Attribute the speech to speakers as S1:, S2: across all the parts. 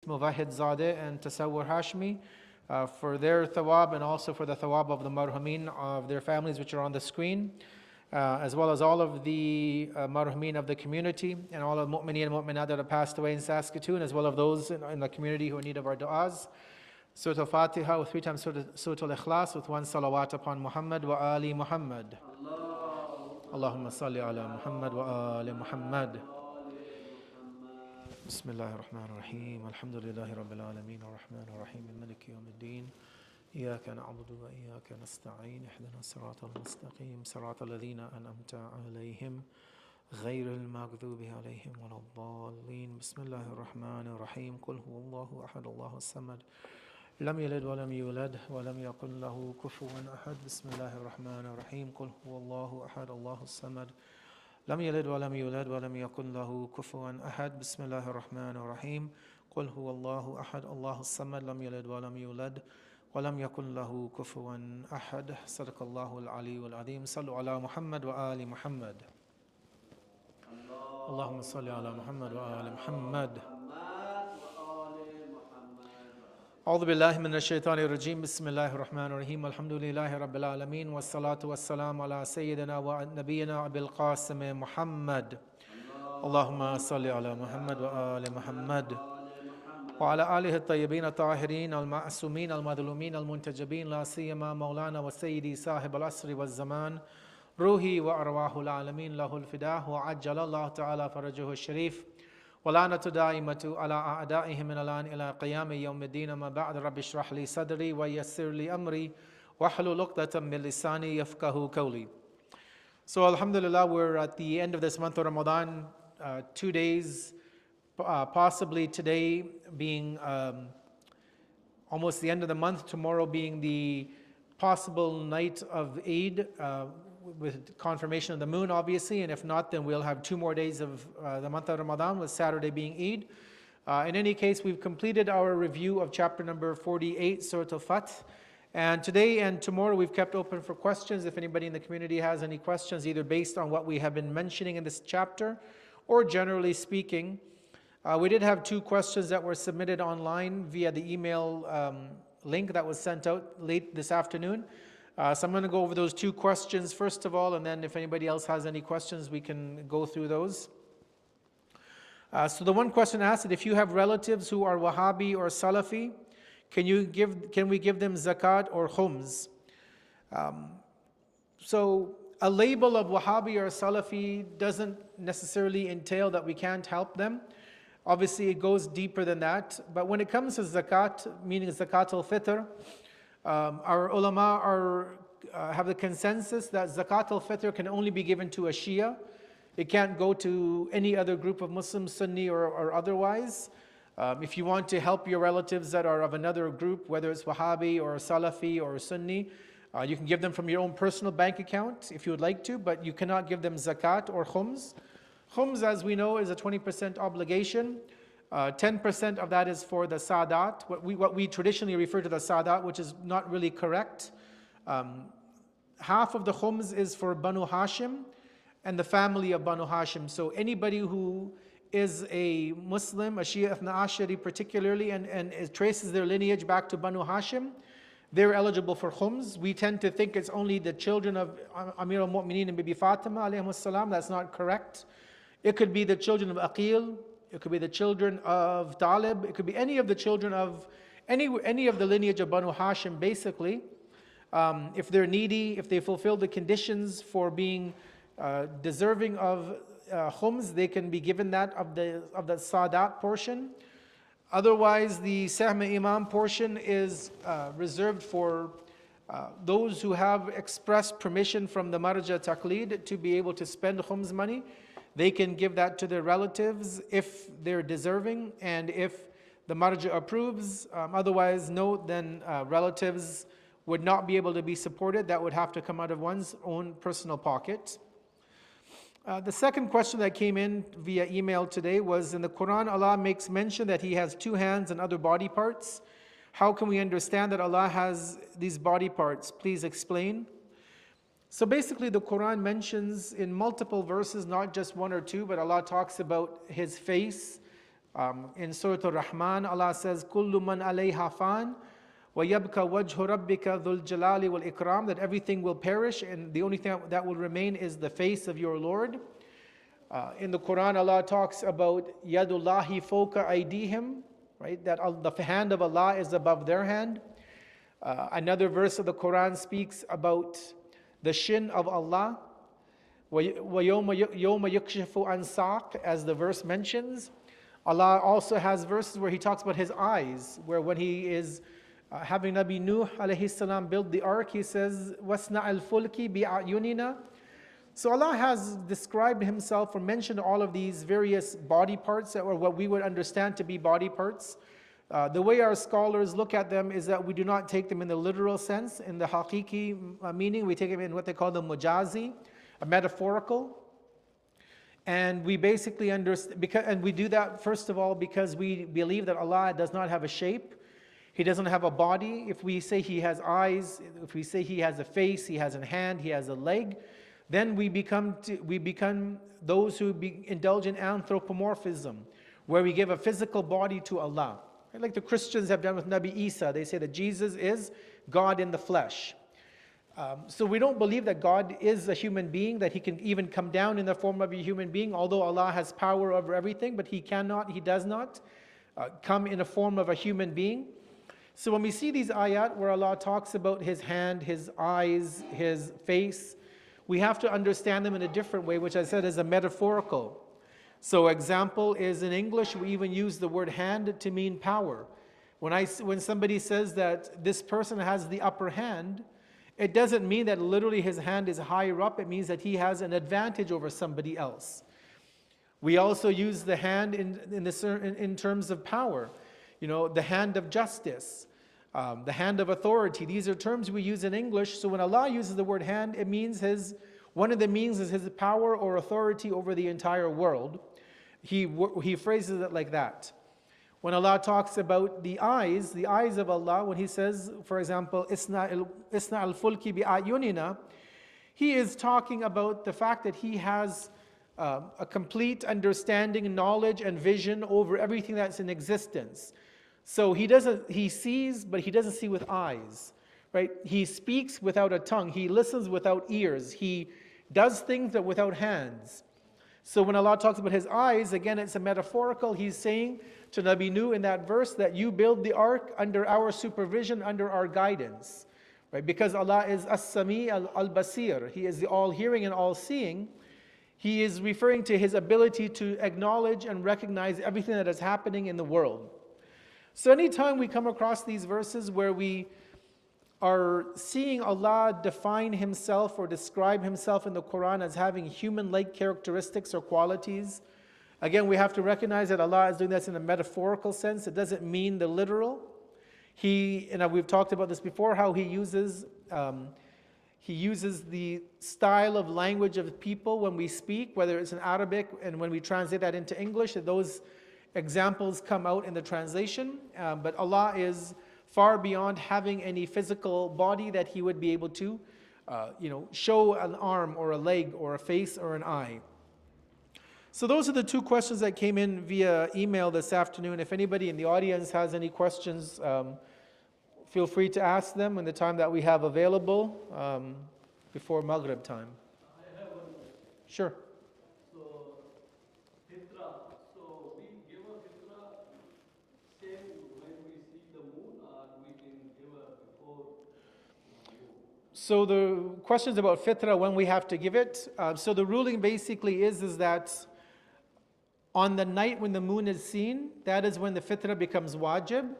S1: Muvahid Zadeh and Tasawwur Hashmi, for their thawab and also for the thawab of the marhumin of their families which are on the screen, as well as all of the marhumin of the community and all of mu'mineen and mu'minat that have passed away in Saskatoon, as well as those in the community who are in need of our du'as. Surah Al-Fatiha with 3 times Surah Al-Ikhlas with 1 salawat upon Muhammad wa ali Muhammad. Allahumma salli ala Muhammad wa ali Muhammad. Bismillahir Rahmanir Rahim. Alhamdulillahi Rabbil Alameen. Ar-Rahmanir Rahim. Maliki Yawmiddin. إياك نعبد وإياك نستعين اهدنا الصراط المستقيم صراط الذين أنعمت عليهم غير المغضوب عليهم ولا الضالين بسم الله الرحمن الرحيم قل هو الله أحد الله الصمد لم يلد ولم يولد ولم يكن له كفوا أحد بسم الله الرحمن الرحيم قل هو الله أحد الله الصمد لم يلد ولم يولد ولم يكن له كفوا أحد بسم الله الرحمن الرحيم قل هو الله أحد الله الصمد لم يلد ولم يولد ولم يكن له كفوا أحد صدق الله العلي العظيم صلوا على محمد وآل محمد اللهم صل على محمد وآل محمد أعوذ بالله من الشيطان الرجيم بسم الله الرحمن الرحيم الحمد لله رب العالمين والصلاة والسلام على سيدنا ونبينا أبي القاسم محمد اللهم صل على محمد وآل محمد وعلى آله الطيبين الطاهرين المعصومين المظلومين المنتجبين لا سيما مولانا وسيدي صاحب العصر والزمان روحي وأرواح العالمين له الفداء وعجل الله تعالى فرجه الشريف ولعنة دائمة على أعدائهم من الآن إلى قيام يوم الدين ما بعد رب اشرح لي صدري ويسر لي أمري واحلل عقدة من لساني يفقهوا قولي. So alhamdulillah, we're at the end of this month of Ramadan, 2 days, possibly today being almost the end of the month, tomorrow being the possible night of Eid, with confirmation of the moon obviously, and if not then we'll have 2 more days of the month of Ramadan, with Saturday being Eid. In any case, we've completed our review of chapter number 48, Surah Al-Fath, and today and tomorrow we've kept open for questions. If anybody in the community has any questions, either based on what we have been mentioning in this chapter or generally speaking. We did have 2 questions that were submitted online via the email link that was sent out late this afternoon. So I'm going to go over those 2 questions first of all, and then if anybody else has any questions, we can go through those. So the one question asked that if you have relatives who are Wahhabi or Salafi, can we give them zakat or khums? So a label of Wahhabi or Salafi doesn't necessarily entail that we can't help them. Obviously, it goes deeper than that. But when it comes to zakat, meaning zakat al-fitr, our ulama have the consensus that zakat al-fitr can only be given to a Shia. It can't go to any other group of Muslims, Sunni or otherwise. If you want to help your relatives that are of another group, whether it's Wahhabi or Salafi or Sunni, you can give them from your own personal bank account if you would like to, but you cannot give them zakat or khums. Khums, as we know, is a 20% obligation. 10% of that is for the Sadat, what we traditionally refer to the Sadat, which is not really correct. Half of the khums is for Banu Hashim and the family of Banu Hashim. So anybody who is a Muslim, a Shia Ithna Ashari particularly, and traces their lineage back to Banu Hashim, they're eligible for khums. We tend to think it's only the children of Amir al-Mu'mineen and Bibi Fatima alayhi salam. That's not correct. It could be the children of Aqil, it could be the children of Talib, it could be any of the children of any of the lineage of Banu Hashim basically. If they're needy, if they fulfill the conditions for being deserving of khums, they can be given that of the Sadat portion. Otherwise, the Sahm Imam portion is reserved for those who have expressed permission from the Marja Taqlid to be able to spend khums money. They can give that to their relatives if they're deserving and if the Marja approves. Otherwise, no, then relatives would not be able to be supported. That would have to come out of one's own personal pocket. The second question that came in via email today was, in the Quran, Allah makes mention that He has 2 hands and other body parts. How can we understand that Allah has these body parts? Please explain. So basically the Quran mentions in multiple verses, not just 1 or 2, but Allah talks about His face, In Surah Al-Rahman, Allah says, "Kullu man alayha fan, wa yabka wajhu rabbika dhul jalali wal ikram," that everything will perish and the only thing that will remain is the face of your Lord. In the Quran, Allah talks about yadullahi fawqa aydihim, right? That the hand of Allah is above their hand. Another verse of the Quran speaks about the shin of Allah. وَيَوْمَ يُكْشِفُ عَنْ سَاقٍ, as the verse mentions. Allah also has verses where He talks about His eyes, where when He is having Nabi Nuh alayhi salam build the ark, He says, وَاسْنَعَ الْفُلْكِ بِأَعْيُنِنَا. So Allah has described Himself or mentioned all of these various body parts, or what we would understand to be body parts. The way our scholars look at them is that we do not take them in the literal sense, in the haqiqi meaning. We take them in what they call the mujazi, a metaphorical. And we basically understand, and we do that first of all because we believe that Allah does not have a shape. He doesn't have a body. If we say He has eyes, if we say He has a face, He has a hand, He has a leg, then we become those who indulge in anthropomorphism, where we give a physical body to Allah. Like the Christians have done with Nabi Isa. They say that Jesus is God in the flesh. So we don't believe that God is a human being, that He can even come down in the form of a human being, although Allah has power over everything, but He does not come in a form of a human being. So when we see these ayat where Allah talks about His hand, His eyes, His face, we have to understand them in a different way, which I said is a metaphorical. So example is, in English, we even use the word hand to mean power. When somebody says that this person has the upper hand, it doesn't mean that literally his hand is higher up. It means that he has an advantage over somebody else. We also use the hand in terms of power. You know, the hand of justice, the hand of authority. These are terms we use in English. So when Allah uses the word hand, it means one of the means is His power or authority over the entire world. He phrases it like that. When Allah talks about the eyes of Allah, when He says, for example, Isna al-fulki bi-ayunina, He is talking about the fact that He has a complete understanding, knowledge, and vision over everything that's in existence. So He sees, but He doesn't see with eyes, right? He speaks without a tongue. He listens without ears. He does things but without hands. So when Allah talks about His eyes, again, it's a metaphorical. He's saying to Nabi Nuh in that verse that you build the ark under our supervision, under our guidance, right? Because Allah is As-Sami al-Basir. He is the all-hearing and all-seeing. He is referring to His ability to acknowledge and recognize everything that is happening in the world. So anytime we come across these verses where we are seeing Allah define Himself or describe Himself in the Quran as having human-like characteristics or qualities, again, we have to recognize that Allah is doing this in a metaphorical sense. It doesn't mean the literal. We've talked about this before, how He uses the style of language of people when we speak, whether it's in Arabic and when we translate that into English, that those examples come out in the translation. But Allah is far beyond having any physical body that He would be able to show an arm or a leg or a face or an eye. So those are the two questions that came in via email this afternoon. If anybody in the audience has any questions, feel free to ask them in the time that we have available before Maghrib time.
S2: I have one question.
S1: Sure.
S2: So, fitra. So, we give a fitra same when we see the moon, or we can give a before the moon?
S1: So the questions about fitra, when we have to give it. So the ruling basically is that on the night when the moon is seen, that is when the fitra becomes wajib.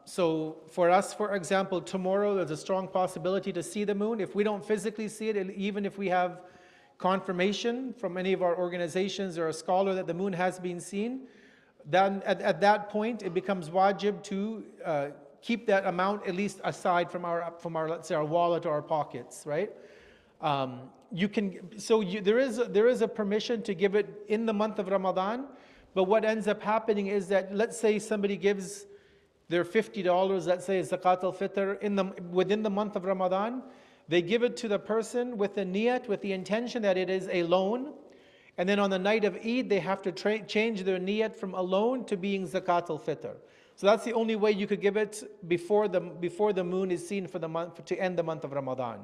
S1: So for us, for example, tomorrow there's a strong possibility to see the moon. If we don't physically see it, even if we have confirmation from any of our organizations or a scholar that the moon has been seen, then at that point it becomes wajib to keep that amount at least aside from our let's say our wallet or our pockets, right? There is a permission to give it in the month of Ramadan, but what ends up happening is that, let's say somebody gives their $50, let's say zakat al-fitr within the month of Ramadan, they give it to the person with the niyat, with the intention that it is a loan, And then on the night of Eid, they have to change their niyat from a loan to being zakat al-fitr. So that's the only way you could give it before the moon is seen for the month, to end the month of Ramadan.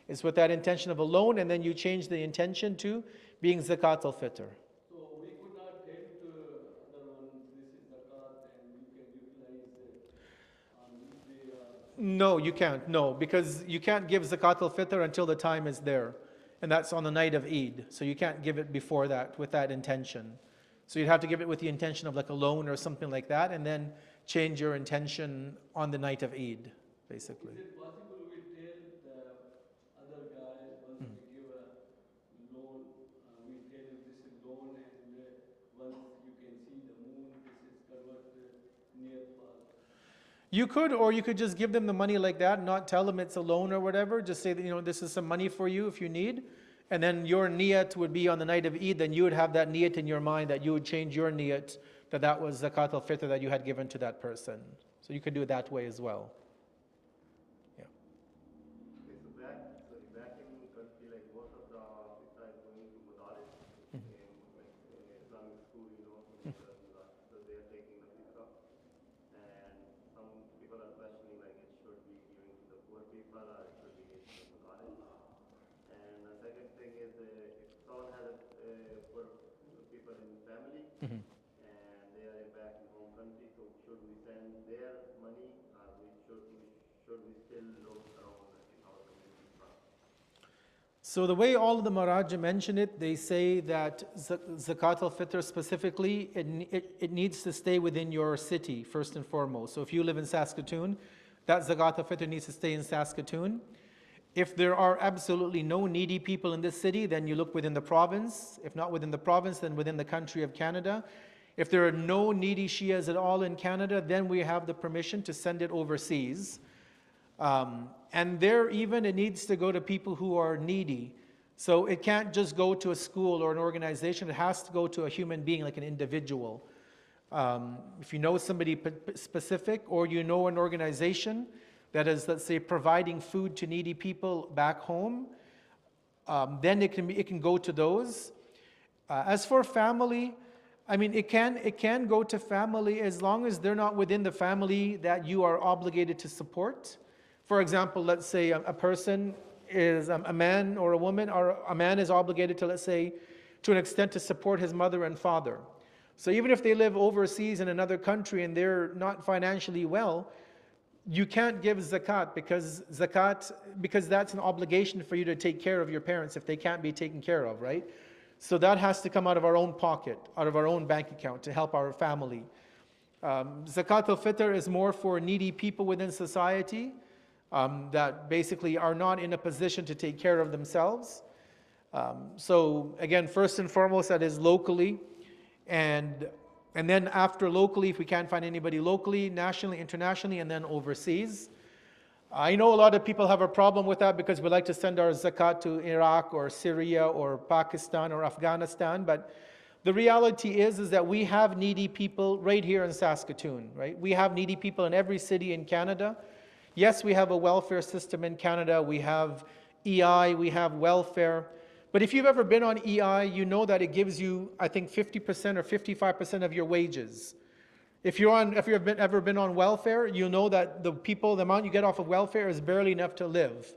S1: It's with that intention of a loan, and then you change the intention to being zakat al-fitr.
S2: So we could not tell to other ones this is zakat and you can utilize it on which day
S1: No, you can't. No, because you can't give zakat al-fitr until the time is there. And that's on the night of Eid. So you can't give it before that with that intention. So you'd have to give it with the intention of like a loan or something like that, and then change your intention on the night of Eid, basically.
S2: Is it possible we tell the other guy once we give a loan, we tell him this is loan and once you can see the moon, this is converted near path.
S1: You could, or you could just give them the money like that, not tell them it's a loan or whatever. Just say that, this is some money for you if you need. And then your niyat would be on the night of Eid, then you would have that niyat in your mind that you would change your niyat, that was zakat al-fitr that you had given to that person. So you could do it that way as well. Yeah.
S3: Okay, so back in country, like most of the people are going to madaris, in Islamic school, so they are taking the fitra. And some people are questioning like it should be given to the poor people or it should be given to the madaris. And the second thing is if someone has poor people in family, and they are back in home country, so should we send their money or should we still look around in our community first?
S1: So the way all of the Maraja mention it, they say that zakat al-fitr specifically, it needs to stay within your city first and foremost. So if you live in Saskatoon, that zakat al-fitr needs to stay in Saskatoon. If there are absolutely no needy people in this city, then you look within the province. If not within the province, then within the country of Canada. If there are no needy Shias at all in Canada, then we have the permission to send it overseas. And there even it needs to go to people who are needy. So it can't just go to a school or an organization, it has to go to a human being, like an individual. If you know somebody specific, or you know an organization that is, let's say, providing food to needy people back home, then it can go to those. As for family, I mean, it can go to family as long as they're not within the family that you are obligated to support. For example, let's say a person is a man or a woman, or a man is obligated to, let's say, to an extent to support his mother and father. So even if they live overseas in another country and they're not financially well, you can't give zakat because that's an obligation for you to take care of your parents if they can't be taken care of, right? So that has to come out of our own pocket, out of our own bank account to help our family. Zakat al-fitr is more for needy people within society that basically are not in a position to take care of themselves. So again, first and foremost, that is locally. And then after locally, if we can't find anybody locally, nationally, internationally, and then overseas. I know a lot of people have a problem with that because we like to send our zakat to Iraq or Syria or Pakistan or Afghanistan, but the reality is that we have needy people right here in Saskatoon, right? We have needy people in every city in Canada. Yes, we have a welfare system in Canada, we have EI, we have welfare, but if you've ever been on EI, you know that it gives you, I think, 50% or 55% of your wages. If you've ever been on welfare, you know that the amount you get off of welfare is barely enough to live,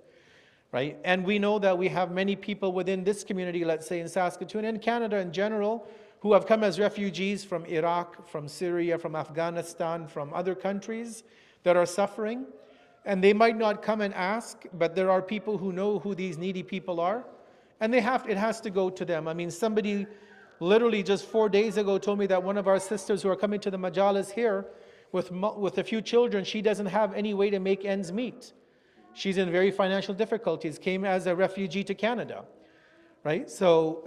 S1: right? And we know that we have many people within this community, let's say in Saskatoon and Canada in general, who have come as refugees from Iraq, from Syria, from Afghanistan, from other countries that are suffering. And they might not come and ask, but there are people who know who these needy people are. And it has to go to them. I mean, somebody literally just 4 days ago told me that one of our sisters who are coming to the majalis here with a few children, she doesn't have any way to make ends meet. She's in very financial difficulties, came as a refugee to Canada, right? So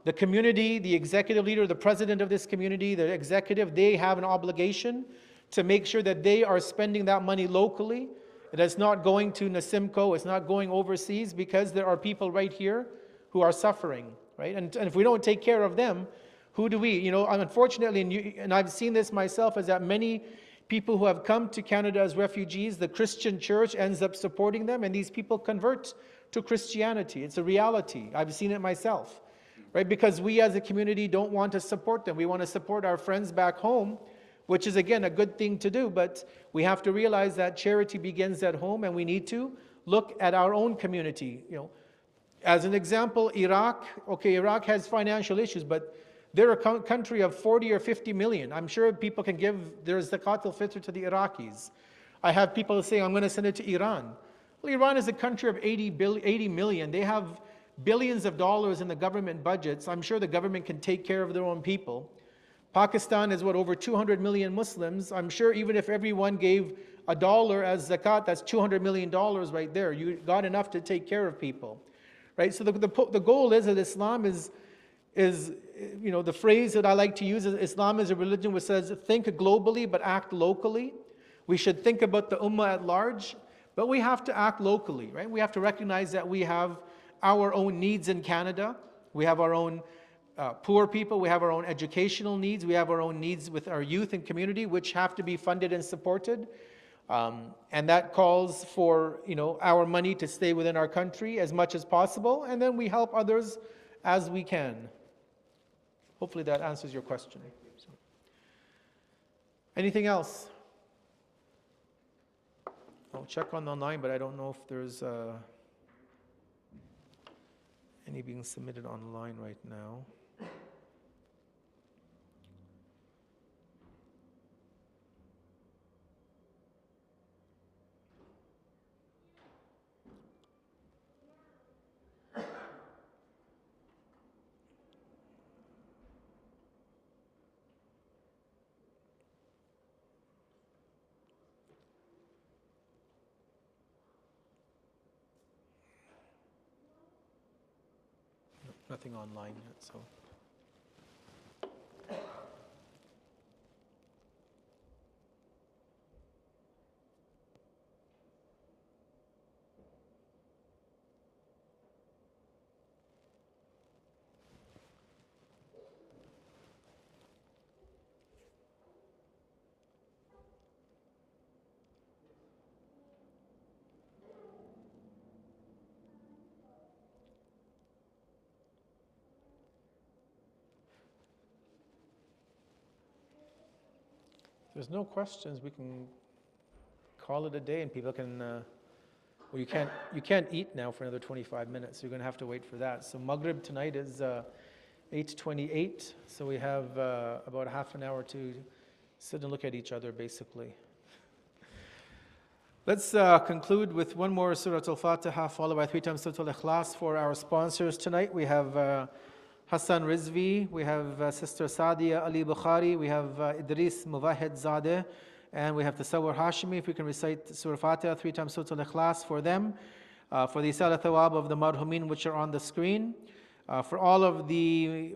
S1: the community, the executive leader, the president of this community, the executive, they have an obligation to make sure that they are spending that money locally. It is not going to Nasimco, it's not going overseas, because there are people right here who are suffering, right? And if we don't take care of them, who do we? Unfortunately, and I've seen this myself, is that many people who have come to Canada as refugees, the Christian church ends up supporting them, and these people convert to Christianity. It's a reality. I've seen it myself, right? Because we as a community don't want to support them. We want to support our friends back home, which is again a good thing to do, but we have to realize that charity begins at home, and we need to look at our own community. As an example, Iraq, okay, Iraq has financial issues, but they're a country of 40 or 50 million. I'm sure people can give their zakat al-fitr to the Iraqis. I have people saying, I'm going to send it to Iran. Well, Iran is a country of 80 million. They have billions of dollars in the government budgets. I'm sure the government can take care of their own people. Pakistan is over 200 million Muslims. I'm sure even if everyone gave $1 as zakat, that's $200 million right there. You got enough to take care of people, right? So the goal is that Islam is the phrase that I like to use is Islam is a religion which says think globally but act locally. We should think about the ummah at large, but we have to act locally, right? We have to recognize that we have our own needs in Canada. We have our own poor people. We have our own educational needs. We have our own needs with our youth and community, which have to be funded and supported. And that calls for our money to stay within our country as much as possible, and then we help others as we can. Hopefully that answers your question. So, anything else? I'll check on the line, but I don't know if there's any being submitted online right now. Nothing online yet, so. If there's no questions, we can call it a day, and people can. Well, you can't eat now for another 25 minutes. So you're going to have to wait for that. So Maghrib tonight is 8:28. So we have about half an hour to sit and look at each other, basically. Let's conclude with one more Surah Al-Fatiha, followed by 3 times Surah Al-Ikhlas for our sponsors tonight. We have Hassan Rizvi, we have Sister Sadia Ali Bukhari, we have Idris Muvahid Zadeh, and we have Tasawwur Hashimi. If we can recite Surah Fatiha 3 times Surah Al-Ikhlas for them, for the Salah Thawab of the Marhumin, which are on the screen, for all of the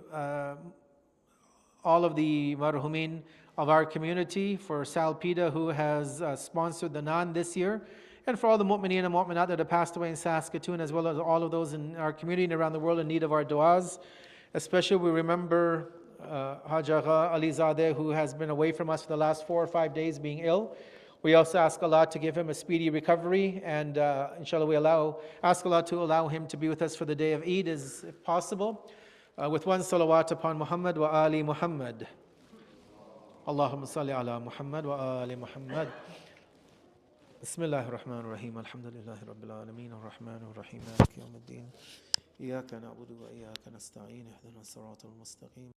S1: Marhumin of our community, for Sal Pida, who has sponsored the Naan this year, and for all the mu'mineen and mu'minat that have passed away in Saskatoon, as well as all of those in our community and around the world in need of our du'as. Especially we remember Haj Agha Ali Zadeh, who has been away from us for the last 4 or 5 days being ill. We also ask Allah to give him a speedy recovery, and inshallah we ask Allah to allow him to be with us for the day of Eid if possible, with one salawat upon Muhammad wa ali Muhammad. Allahumma salli ala Muhammad wa ali Muhammad. Bismillahir Rahmanir Rahim. Alhamdulillahi Rabbil Alameen. Ar-Rahmanir Rahim. Maliki Yawmiddin. إياك نعبد وإياك نستعين اهدنا الصراط المستقيم